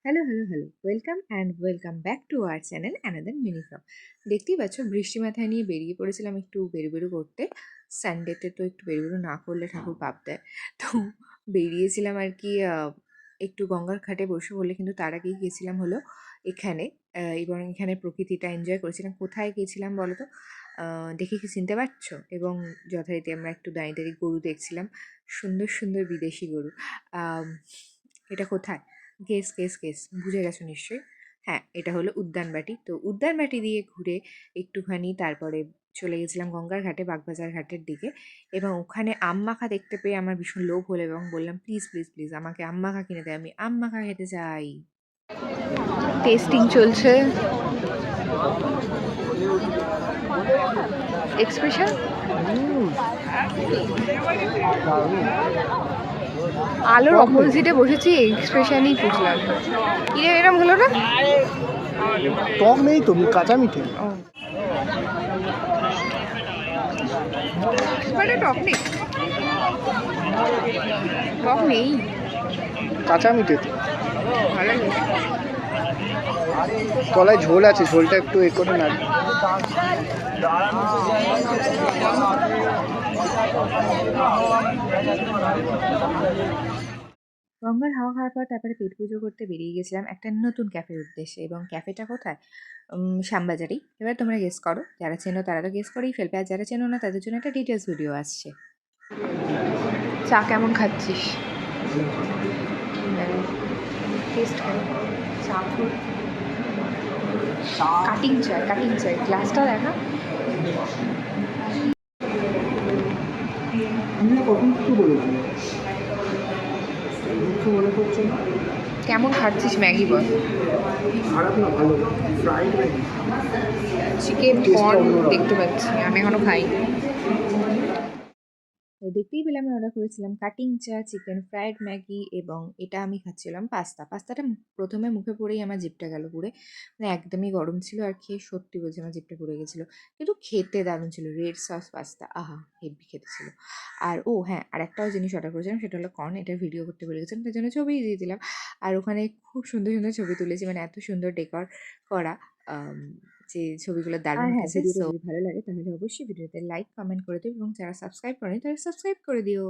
Hello, hello, hello. Welcome and welcome back to our channel another mini vlog. দেখতেই পাচ্ছ বৃষ্টি মাথায় নিয়ে বেরিয়ে পড়েছিলাম একটু বেরু করতে। সানডেতে তো একটু বেরু না করলে ঠাকুর পাপ দেয়। তো বেরিয়েছিলাম আর কি একটু গঙ্গার ঘাটে বসে বলে, কিন্তু তার আগেই গেছিলাম হলো এখানে এবং এখানে প্রকৃতিটা এনজয় করেছিলাম। কোথায় গেছিলাম বলো তো? দেখে কি চিনতে পারছো? এবং যথারীতি আমরা একটু দাঁড়িয়ে দাঁড়িয়ে গরু দেখছিলাম। সুন্দর, সুন্দর বিদেশি গরু। আম এটা কোথায়? Guess, guess, guess. বুঝে গেছো নিশ্চয়ই। হ্যাঁ, এটা হলো উদ্যানবাটি। তো উদ্যানবাটি দিয়ে ঘুরে একটুখানি তারপরে চলে গেছিলাম গঙ্গার ঘাটে, বাগবাজার ঘাটের দিকে, এবং ওখানে আম মাখা দেখতে পেয়ে আমার ভীষণ লোভ হলো এবং বললাম, "প্লিজ, প্লিজ, প্লিজ আমাকে আম মাখা কিনে দে। আমি আম মাখা খেতে চাই।" টেস্টিং চলছে। এক্সপ্রেশন? আলোর অপোজিটে বসেছি, এক্সপ্রেশনই বুঝলাম। কিরে এরম হলো না? টক নেই তো, কাঁচা মিঠে। ও মানে টক নেই, টক নেই, কাঁচা মিঠে তো, ভালো লাগে। তলায় ঝোল আছে, ঝোলটা একটু এ করে না। গঙ্গার হাওয়া খাওয়ার পর তারপরে পেট পুজো করতে বেরিয়ে গেছিলাম একটা নতুন ক্যাফের উদ্দেশ্যে, এবং ক্যাফেটা কোথায়? শ্যামবাজারেই। এবার তোমরা গেস করো, যারা চেনো তারা তো গেস করেই ফেলবে, আর যারা চেনো না তাদের জন্য একটা ডিটেলস ভিডিও আসছে। চা কেমন খাচ্ছিস? টেস্ট কেমন? চা খুব কাটিং চাই, কাটিং চাই। গ্লাসটা দেখা। কেমন খাচ্ছিস ম্যাগি বল? খারাপ না, ভালো। ফ্রাইড চিকেন কর্ন দেখতে পাচ্ছি, আমি এখনো খাইনি। তো দেখতেই পেলাম আমি অর্ডার করেছিলাম কাটিং চা, চিকেন ফ্রাইড ম্যাগি, এবং এটা আমি খাচ্ছিলাম পাস্তাটা প্রথমে মুখে পড়েই আমার জিভটা গেল পুড়ে। মানে একদমই গরম ছিল, আর খেয়ে সত্যি বলছি আমার জিভটা পুড়ে গেছিলো, কিন্তু খেতে দারুণ ছিল। রেড সস পাস্তা, আহা হেভি খেতে ছিল। আর ও হ্যাঁ, আর একটাও জিনিস অর্ডার করেছিলাম, সেটা হলো কর্ন। এটা ভিডিও করতে বলে গেছিলাম, তার জন্য ছবিই দিয়ে দিলাম। আর ওখানে খুব সুন্দর সুন্দর ছবি তুলেছি, মানে এত সুন্দর ডেকর করা, যে ছবিগুলো দারুণ হ্যাঁ, উঠেছে। ভিডিওটা সো যদি ভালো লাগে তাহলে অবশ্যই ভিডিওতে লাইক কমেন্ট করে দিও, এবং যারা সাবস্ক্রাইব করেনি তারা সাবস্ক্রাইব করে দিও।